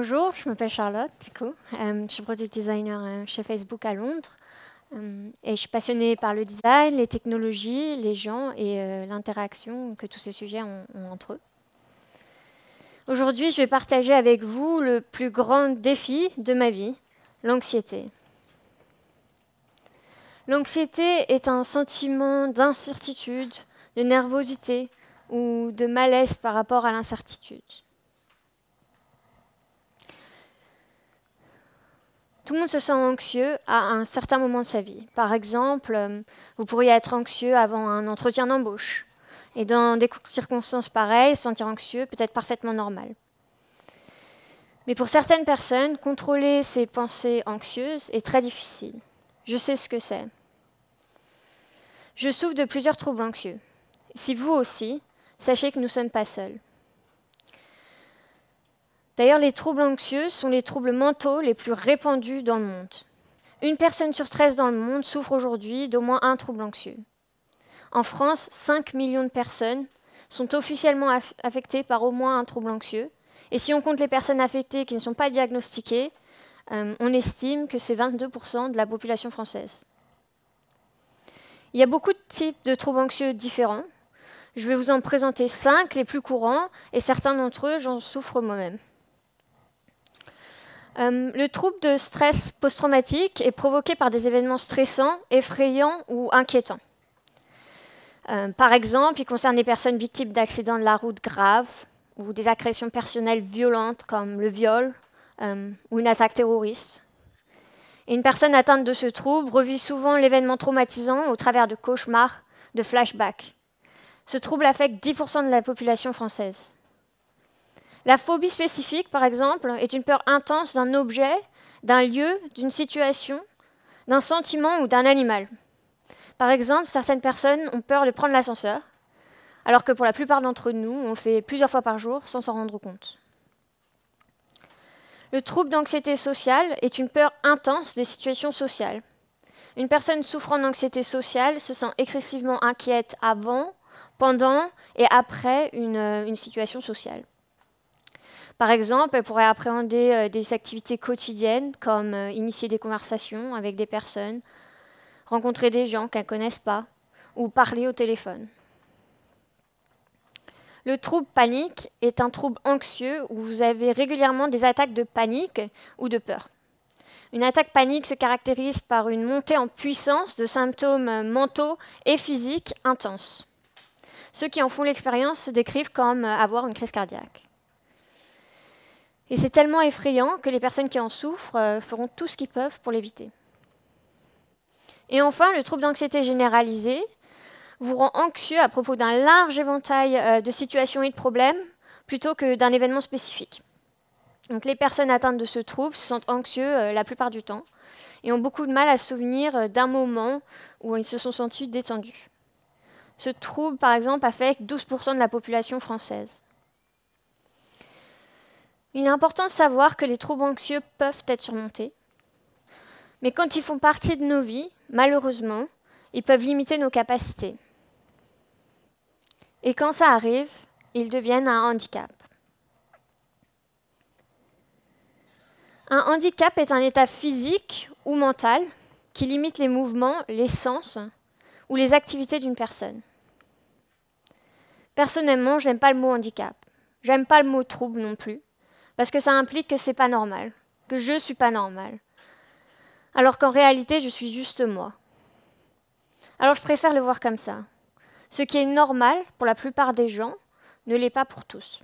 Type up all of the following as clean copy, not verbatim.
Bonjour, je m'appelle Charlotte, du coup. Je suis product designer chez Facebook à Londres. Et je suis passionnée par le design, les technologies, les gens et l'interaction que tous ces sujets ont entre eux. Aujourd'hui, je vais partager avec vous le plus grand défi de ma vie, l'anxiété. L'anxiété est un sentiment d'incertitude, de nervosité ou de malaise par rapport à l'incertitude. Tout le monde se sent anxieux à un certain moment de sa vie. Par exemple, vous pourriez être anxieux avant un entretien d'embauche. Et dans des circonstances pareilles, se sentir anxieux peut être parfaitement normal. Mais pour certaines personnes, contrôler ces pensées anxieuses est très difficile. Je sais ce que c'est. Je souffre de plusieurs troubles anxieux. Si vous aussi, sachez que nous ne sommes pas seuls. D'ailleurs, les troubles anxieux sont les troubles mentaux les plus répandus dans le monde. Une personne sur 13 dans le monde souffre aujourd'hui d'au moins un trouble anxieux. En France, 5 millions de personnes sont officiellement affectées par au moins un trouble anxieux. Et si on compte les personnes affectées qui ne sont pas diagnostiquées, on estime que c'est 22% de la population française. Il y a beaucoup de types de troubles anxieux différents. Je vais vous en présenter 5, les plus courants, et certains d'entre eux, j'en souffre moi-même. Le trouble de stress post-traumatique est provoqué par des événements stressants, effrayants ou inquiétants. Par exemple, il concerne les personnes victimes d'accidents de la route graves ou des agressions personnelles violentes comme le viol ou une attaque terroriste. Et une personne atteinte de ce trouble revit souvent l'événement traumatisant au travers de cauchemars, de flashbacks. Ce trouble affecte 10% de la population française. La phobie spécifique, par exemple, est une peur intense d'un objet, d'un lieu, d'une situation, d'un sentiment ou d'un animal. Par exemple, certaines personnes ont peur de prendre l'ascenseur, alors que pour la plupart d'entre nous, on le fait plusieurs fois par jour sans s'en rendre compte. Le trouble d'anxiété sociale est une peur intense des situations sociales. Une personne souffrant d'anxiété sociale se sent excessivement inquiète avant, pendant et après une situation sociale. Par exemple, elle pourrait appréhender des activités quotidiennes comme initier des conversations avec des personnes, rencontrer des gens qu'elle ne connaisse pas ou parler au téléphone. Le trouble panique est un trouble anxieux où vous avez régulièrement des attaques de panique ou de peur. Une attaque panique se caractérise par une montée en puissance de symptômes mentaux et physiques intenses. Ceux qui en font l'expérience se décrivent comme avoir une crise cardiaque. Et c'est tellement effrayant que les personnes qui en souffrent feront tout ce qu'ils peuvent pour l'éviter. Et enfin, le trouble d'anxiété généralisée vous rend anxieux à propos d'un large éventail de situations et de problèmes plutôt que d'un événement spécifique. Donc les personnes atteintes de ce trouble se sentent anxieux la plupart du temps et ont beaucoup de mal à se souvenir d'un moment où ils se sont sentis détendus. Ce trouble, par exemple, affecte 12% de la population française. Il est important de savoir que les troubles anxieux peuvent être surmontés, mais quand ils font partie de nos vies, malheureusement, ils peuvent limiter nos capacités. Et quand ça arrive, ils deviennent un handicap. Un handicap est un état physique ou mental qui limite les mouvements, les sens ou les activités d'une personne. Personnellement, j'aime pas le mot handicap. J'aime pas le mot trouble non plus. Parce que ça implique que c'est pas normal, que je suis pas normale. Alors qu'en réalité, je suis juste moi. Alors je préfère le voir comme ça. Ce qui est normal pour la plupart des gens ne l'est pas pour tous.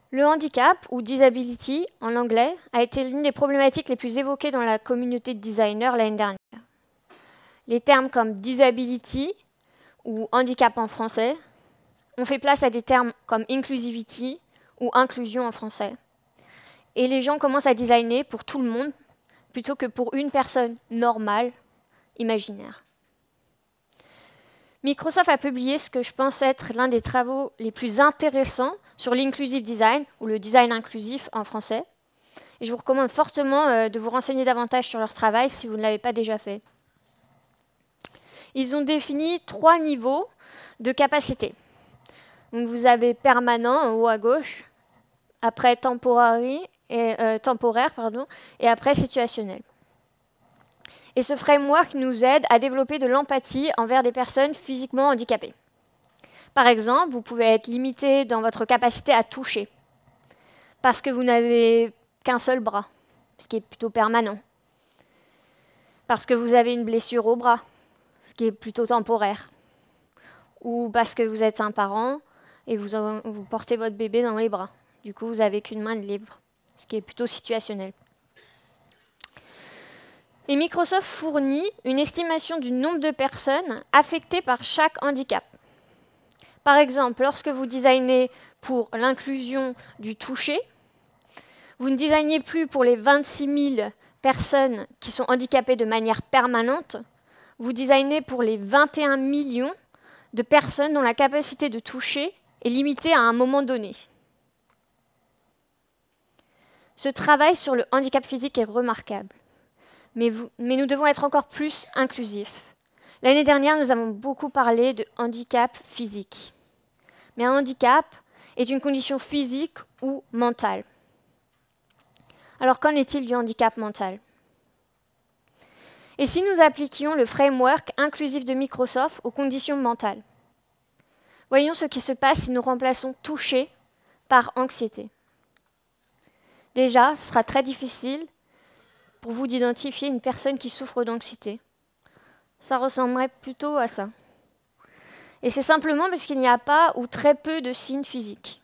Le handicap, ou disability en anglais, a été l'une des problématiques les plus évoquées dans la communauté de designers l'année dernière. Les termes comme disability ou handicap en français on fait place à des termes comme inclusivity ou inclusion en français. Et les gens commencent à designer pour tout le monde plutôt que pour une personne normale, imaginaire. Microsoft a publié ce que je pense être l'un des travaux les plus intéressants sur l'inclusive design, ou le design inclusif en français. Et je vous recommande fortement de vous renseigner davantage sur leur travail si vous ne l'avez pas déjà fait. Ils ont défini 3 niveaux de capacité. Donc vous avez permanent en haut à gauche, après temporaire, et après situationnel. Et ce framework nous aide à développer de l'empathie envers des personnes physiquement handicapées. Par exemple, vous pouvez être limité dans votre capacité à toucher, parce que vous n'avez qu'un seul bras, ce qui est plutôt permanent. Parce que vous avez une blessure au bras, ce qui est plutôt temporaire. Ou parce que vous êtes un parent et vous portez votre bébé dans les bras. Du coup, vous n'avez qu'une main de libre, ce qui est plutôt situationnel. Et Microsoft fournit une estimation du nombre de personnes affectées par chaque handicap. Par exemple, lorsque vous designez pour l'inclusion du toucher, vous ne designez plus pour les 26 000 personnes qui sont handicapées de manière permanente, vous designez pour les 21 millions de personnes dont la capacité de toucher est limitée à un moment donné. Ce travail sur le handicap physique est remarquable, mais nous devons être encore plus inclusifs. L'année dernière, nous avons beaucoup parlé de handicap physique. Mais un handicap est une condition physique ou mentale. Alors qu'en est-il du handicap mental? Et si nous appliquions le framework inclusif de Microsoft aux conditions mentales? Voyons ce qui se passe si nous remplaçons toucher par anxiété. Déjà, ce sera très difficile pour vous d'identifier une personne qui souffre d'anxiété. Ça ressemblerait plutôt à ça. Et c'est simplement parce qu'il n'y a pas ou très peu de signes physiques.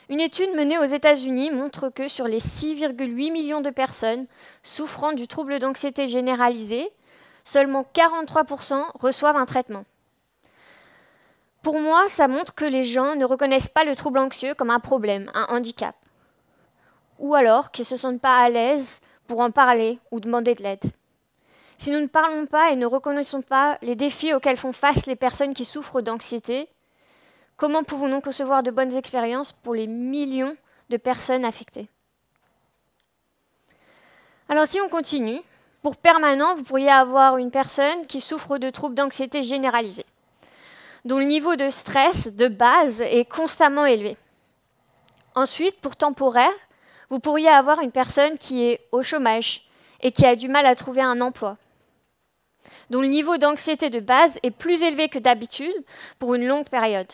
Une étude menée aux États-Unis montre que sur les 6,8 millions de personnes souffrant du trouble d'anxiété généralisé, seulement 43% reçoivent un traitement. Pour moi, ça montre que les gens ne reconnaissent pas le trouble anxieux comme un problème, un handicap. Ou alors qu'ils ne se sentent pas à l'aise pour en parler ou demander de l'aide. Si nous ne parlons pas et ne reconnaissons pas les défis auxquels font face les personnes qui souffrent d'anxiété, comment pouvons-nous concevoir de bonnes expériences pour les millions de personnes affectées? Alors si on continue, pour permanent, vous pourriez avoir une personne qui souffre de troubles d'anxiété généralisés, dont le niveau de stress de base est constamment élevé. Ensuite, pour temporaire, vous pourriez avoir une personne qui est au chômage et qui a du mal à trouver un emploi, dont le niveau d'anxiété de base est plus élevé que d'habitude pour une longue période.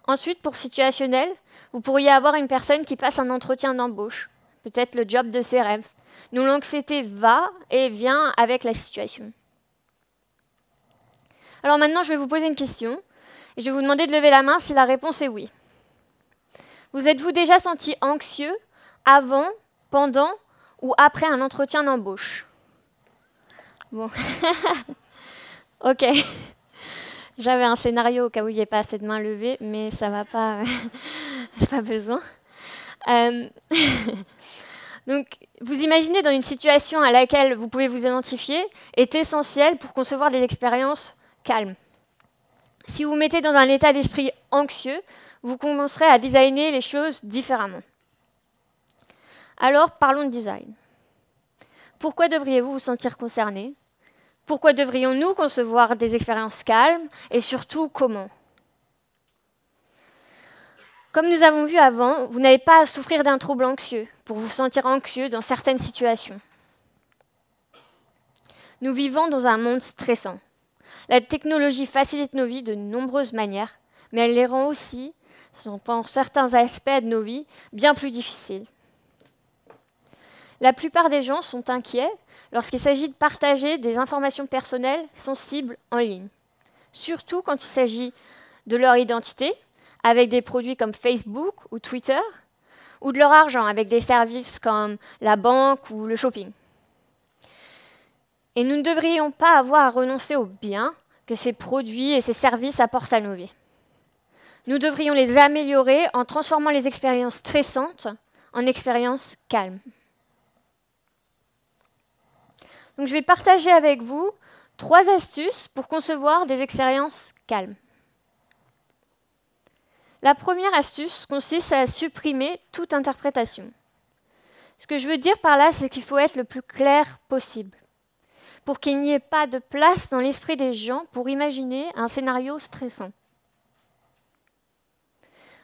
Ensuite, pour situationnel, vous pourriez avoir une personne qui passe un entretien d'embauche, peut-être le job de ses rêves, dont l'anxiété va et vient avec la situation. Alors maintenant, je vais vous poser une question et je vais vous demander de lever la main si la réponse est oui. Vous êtes-vous déjà senti anxieux avant, pendant ou après un entretien d'embauche? Bon. Ok. J'avais un scénario au cas où il n'y ait pas assez de mains levées, mais ça va pas. Pas besoin. Donc, vous imaginez dans une situation à laquelle vous pouvez vous identifier est essentiel pour concevoir des expériences calmes. Si vous vous mettez dans un état d'esprit anxieux, vous commencerez à designer les choses différemment. Alors, parlons de design. Pourquoi devriez-vous vous sentir concerné? Pourquoi devrions-nous concevoir des expériences calmes? Et surtout, comment? Comme nous avons vu avant, vous n'avez pas à souffrir d'un trouble anxieux pour vous sentir anxieux dans certaines situations. Nous vivons dans un monde stressant. La technologie facilite nos vies de nombreuses manières, mais elle les rend aussi, pour certains aspects de nos vies, bien plus difficiles. La plupart des gens sont inquiets lorsqu'il s'agit de partager des informations personnelles sensibles en ligne, surtout quand il s'agit de leur identité, avec des produits comme Facebook ou Twitter, ou de leur argent avec des services comme la banque ou le shopping. Et nous ne devrions pas avoir à renoncer aux biens que ces produits et ces services apportent à nos vies. Nous devrions les améliorer en transformant les expériences stressantes en expériences calmes. Donc, je vais partager avec vous 3 astuces pour concevoir des expériences calmes. La première astuce consiste à supprimer toute interprétation. Ce que je veux dire par là, c'est qu'il faut être le plus clair possible. pour qu'il n'y ait pas de place dans l'esprit des gens pour imaginer un scénario stressant.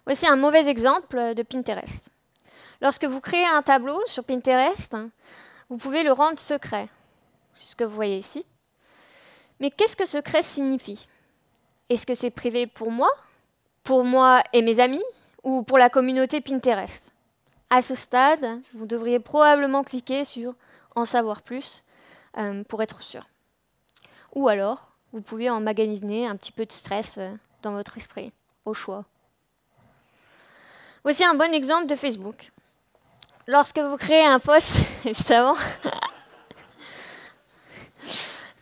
Voici un mauvais exemple de Pinterest. Lorsque vous créez un tableau sur Pinterest, vous pouvez le rendre secret. C'est ce que vous voyez ici. Mais qu'est-ce que secret signifie? Est-ce que c'est privé pour moi et mes amis, ou pour la communauté Pinterest? À ce stade, vous devriez probablement cliquer sur « En savoir plus » pour être sûr. Ou alors, vous pouvez emmagasiner un petit peu de stress dans votre esprit, au choix. Voici un bon exemple de Facebook. Lorsque vous créez un post, évidemment,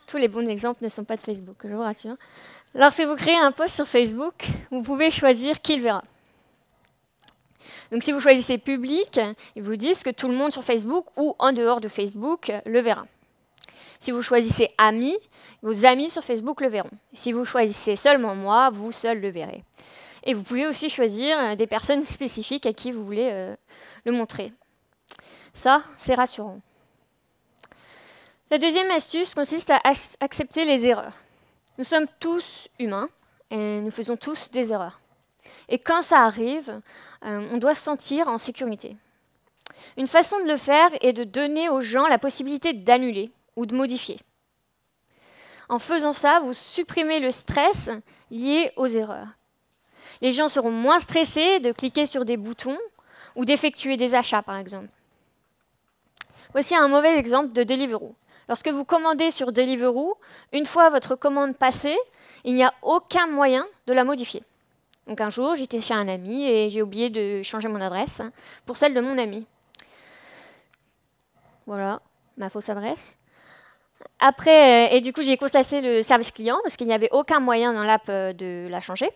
tous les bons exemples ne sont pas de Facebook, je vous rassure. Lorsque vous créez un post sur Facebook, vous pouvez choisir qui le verra. Donc si vous choisissez public, ils vous disent que tout le monde sur Facebook ou en dehors de Facebook le verra. Si vous choisissez amis, vos amis sur Facebook le verront. Si vous choisissez seulement moi, vous seul le verrez. Et vous pouvez aussi choisir des personnes spécifiques à qui vous voulez le montrer. Ça, c'est rassurant. La deuxième astuce consiste à accepter les erreurs. Nous sommes tous humains et nous faisons tous des erreurs. Et quand ça arrive, on doit se sentir en sécurité. Une façon de le faire est de donner aux gens la possibilité d'annuler ou de modifier. En faisant ça, vous supprimez le stress lié aux erreurs. Les gens seront moins stressés de cliquer sur des boutons ou d'effectuer des achats, par exemple. Voici un mauvais exemple de Deliveroo. Lorsque vous commandez sur Deliveroo, une fois votre commande passée, il n'y a aucun moyen de la modifier. Donc un jour, j'étais chez un ami et j'ai oublié de changer mon adresse pour celle de mon ami. Voilà, ma fausse adresse. Après, et du coup, j'ai contacté le service client parce qu'il n'y avait aucun moyen dans l'app de la changer.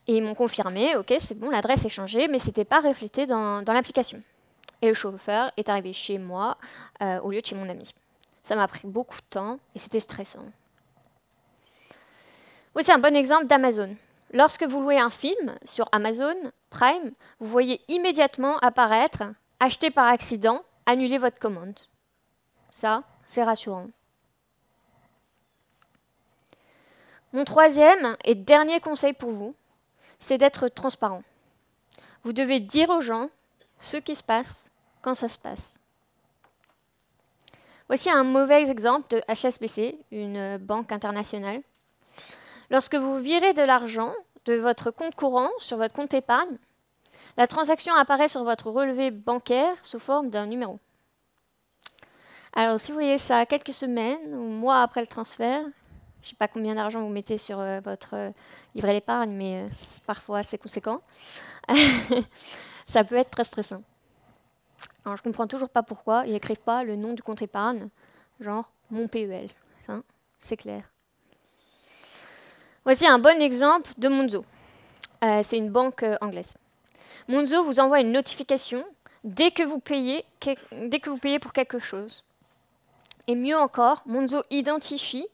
Et ils m'ont confirmé, ok, c'est bon, l'adresse est changée, mais ce n'était pas reflété dans l'application. Et le chauffeur est arrivé chez moi au lieu de chez mon ami. Ça m'a pris beaucoup de temps et c'était stressant. Oui, c'est un bon exemple d'Amazon. Lorsque vous louez un film sur Amazon Prime, vous voyez immédiatement apparaître « Acheter par accident, annuler votre commande ». Ça, c'est rassurant. Mon troisième et dernier conseil pour vous, c'est d'être transparent. Vous devez dire aux gens ce qui se passe quand ça se passe. Voici un mauvais exemple de HSBC, une banque internationale. Lorsque vous virez de l'argent de votre compte courant sur votre compte épargne, la transaction apparaît sur votre relevé bancaire sous forme d'un numéro. Alors, si vous voyez ça quelques semaines ou mois après le transfert, je ne sais pas combien d'argent vous mettez sur votre livret d'épargne, mais parfois c'est conséquent, ça peut être très stressant. Alors, je ne comprends toujours pas pourquoi ils n'écrivent pas le nom du compte épargne, genre mon PEL. Hein, c'est clair. Voici un bon exemple de Monzo. C'est une banque anglaise. Monzo vous envoie une notification dès que vous payez pour quelque chose. Et mieux encore, Monzo identifie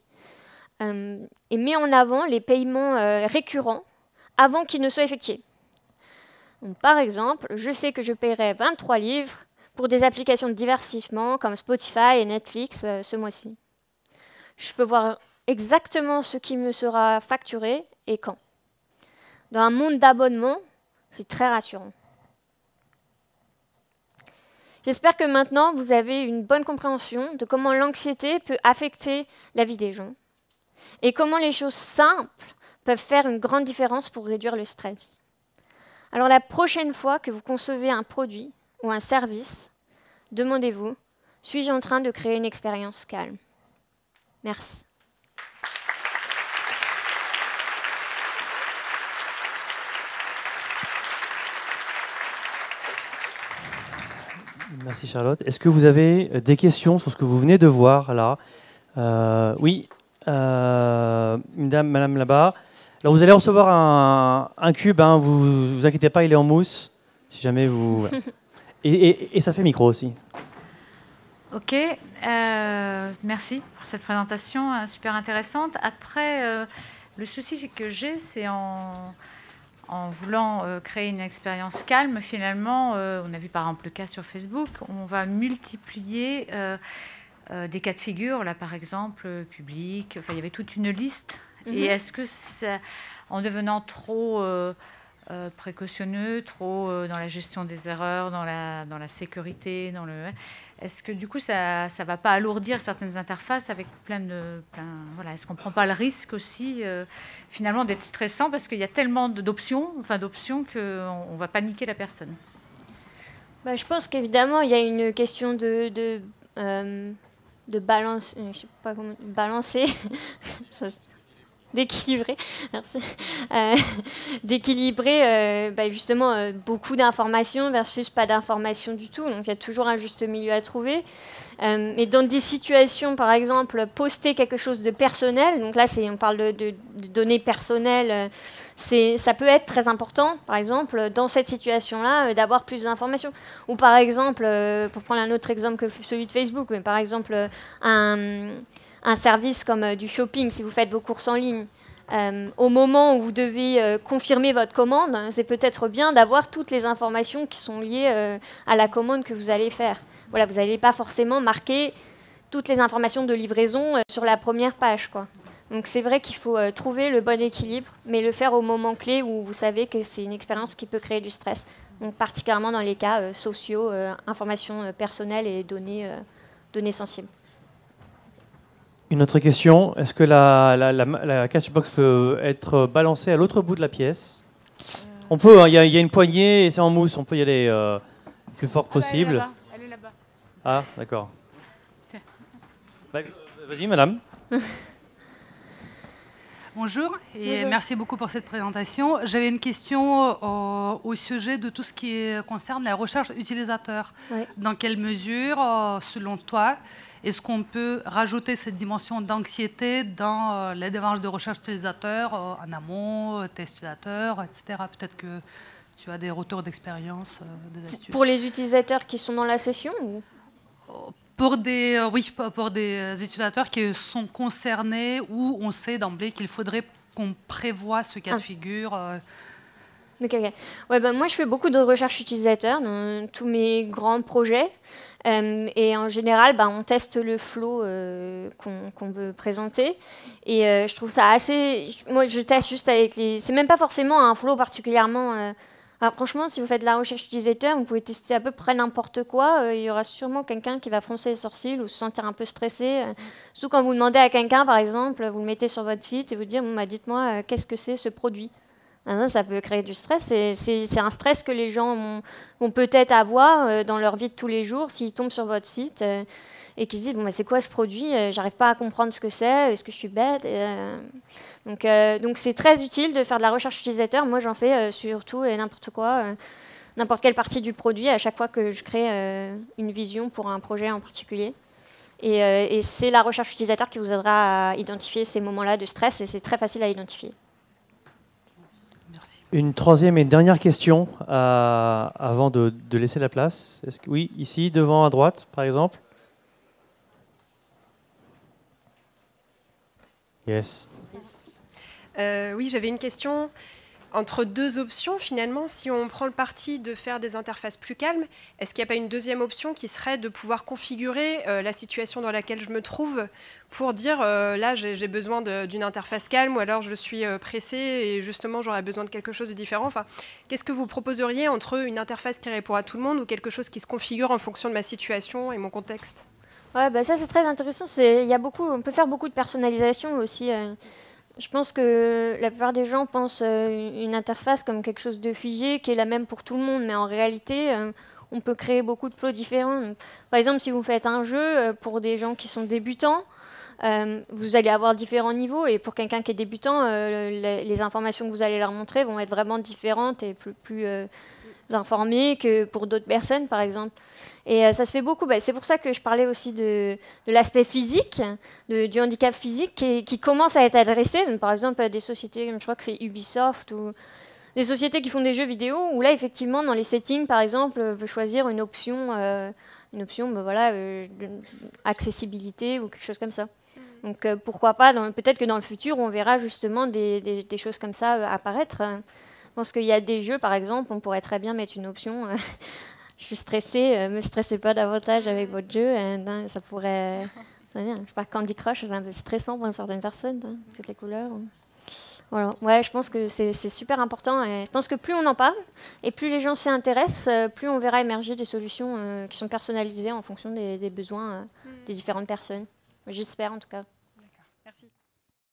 et met en avant les paiements récurrents avant qu'ils ne soient effectués. Donc, par exemple, je sais que je paierai 23 livres pour des applications de divertissement comme Spotify et Netflix ce mois-ci. Je peux voir exactement ce qui me sera facturé et quand. Dans un monde d'abonnements, c'est très rassurant. J'espère que maintenant, vous avez une bonne compréhension de comment l'anxiété peut affecter la vie des gens et comment les choses simples peuvent faire une grande différence pour réduire le stress. Alors la prochaine fois que vous concevez un produit ou un service, demandez-vous, suis-je en train de créer une expérience calme? Merci. Merci Charlotte. Est-ce que vous avez des questions sur ce que vous venez de voir là? Oui, une dame, madame là-bas. Alors vous allez recevoir un cube, hein, vous inquiétez pas, il est en mousse, si jamais vous... et ça fait micro aussi. Ok, merci pour cette présentation super intéressante. Après, le souci que j'ai, c'est en voulant créer une expérience calme, finalement, on a vu par exemple le cas sur Facebook, on va multiplier des cas de figure, là par exemple, public, enfin il y avait toute une liste. Et est-ce que en devenant trop précautionneux, trop dans la gestion des erreurs, dans la sécurité, est-ce que du coup ça ne va pas alourdir certaines interfaces avec voilà, est-ce qu'on ne prend pas le risque aussi finalement d'être stressant parce qu'il y a tellement d'options qu'on va paniquer la personne? Bah, je pense qu'évidemment, il y a une question de balance, je sais pas comment, balancer, d'équilibrer, merci, d'équilibrer justement beaucoup d'informations versus pas d'informations du tout. Donc il y a toujours un juste milieu à trouver. Mais dans des situations, par exemple, poster quelque chose de personnel, donc là on parle de données personnelles, ça peut être très important, par exemple, dans cette situation-là, d'avoir plus d'informations. Ou par exemple, pour prendre un autre exemple que celui de Facebook, mais par exemple, un service comme du shopping, si vous faites vos courses en ligne, au moment où vous devez confirmer votre commande, c'est peut-être bien d'avoir toutes les informations qui sont liées à la commande que vous allez faire. Voilà, vous n'allez pas forcément marquer toutes les informations de livraison sur la première page, quoi. Donc c'est vrai qu'il faut trouver le bon équilibre, mais le faire au moment clé où vous savez que c'est une expérience qui peut créer du stress. Donc particulièrement dans les cas sociaux, informations personnelles et données sensibles. Une autre question, est-ce que la catchbox peut être balancée à l'autre bout de la pièce? On peut, hein, il y a une poignée et c'est en mousse, on peut y aller le plus fort possible. Elle est là-bas. Ah, d'accord. Vas-y, madame. Bonjour et Bonjour. merci beaucoup pour cette présentation. J'avais une question au sujet de tout ce qui concerne la recherche utilisateur. Oui. Dans quelle mesure, selon toi, est-ce qu'on peut rajouter cette dimension d'anxiété dans les démarches de recherche utilisateur en amont, test utilisateur, etc. Peut-être que tu as des retours d'expérience, des astuces. Pour les utilisateurs qui sont dans la session ou pour des utilisateurs qui sont concernés où on sait d'emblée qu'il faudrait qu'on prévoie ce cas de figure. Okay. Ouais, moi, je fais beaucoup de recherche utilisateur dans tous mes grands projets. Et en général, on teste le flow qu'on veut présenter. Et je trouve ça assez... Moi, je teste juste avec les... C'est même pas forcément un flow particulièrement... Alors, franchement, si vous faites de la recherche utilisateur, vous pouvez tester à peu près n'importe quoi. Il y aura sûrement quelqu'un qui va froncer les sourcils ou se sentir un peu stressé. Surtout quand vous demandez à quelqu'un, par exemple, vous le mettez sur votre site et vous dites dites-moi, qu'est-ce que c'est ce produit? Ça peut créer du stress. C'est un stress que les gens vont peut-être avoir dans leur vie de tous les jours s'ils tombent sur votre site et qu'ils se disent c'est quoi ce produit? J'arrive pas à comprendre ce que c'est. Est-ce que je suis bête? Donc c'est très utile de faire de la recherche utilisateur. Moi, j'en fais surtout et n'importe quoi, n'importe quelle partie du produit à chaque fois que je crée une vision pour un projet en particulier. Et c'est la recherche utilisateur qui vous aidera à identifier ces moments-là de stress et c'est très facile à identifier. Merci. Une troisième et dernière question avant de laisser la place. Oui, ici, devant à droite, par exemple. Yes. Oui, j'avais une question. Entre deux options, finalement, si on prend le parti de faire des interfaces plus calmes, est-ce qu'il n'y a pas une deuxième option qui serait de pouvoir configurer la situation dans laquelle je me trouve pour dire là, j'ai besoin d'une interface calme ou alors je suis pressé et justement, j'aurais besoin de quelque chose de différent. Enfin, qu'est-ce que vous proposeriez entre une interface qui répond à tout le monde ou quelque chose qui se configure en fonction de ma situation et mon contexte? Ouais, ça, c'est très intéressant. On peut faire beaucoup de personnalisation aussi. Je pense que la plupart des gens pensent une interface comme quelque chose de figé, qui est la même pour tout le monde, mais en réalité, on peut créer beaucoup de flows différents. Donc, par exemple, si vous faites un jeu pour des gens qui sont débutants, vous allez avoir différents niveaux, et pour quelqu'un qui est débutant, les informations que vous allez leur montrer vont être vraiment différentes et plus informées que pour d'autres personnes, par exemple. Et ça se fait beaucoup. C'est pour ça que je parlais aussi de l'aspect physique, du handicap physique qui commence à être adressé. Donc, par exemple, à des sociétés comme je crois que c'est Ubisoft ou des sociétés qui font des jeux vidéo où là, effectivement, dans les settings, par exemple, on peut choisir une option accessibilité ou quelque chose comme ça. Donc, pourquoi pas, peut-être que dans le futur, on verra justement des choses comme ça apparaître. Je pense qu'il y a des jeux, par exemple, on pourrait très bien mettre une option je suis stressée, me stressez pas davantage avec votre jeu. Ça pourrait... je sais pas, Candy Crush, c'est un peu stressant pour certaines personnes, toutes les couleurs. Voilà. Ouais, je pense que c'est super important. Et je pense que plus on en parle et plus les gens s'y intéressent, plus on verra émerger des solutions qui sont personnalisées en fonction des besoins des différentes personnes. J'espère en tout cas.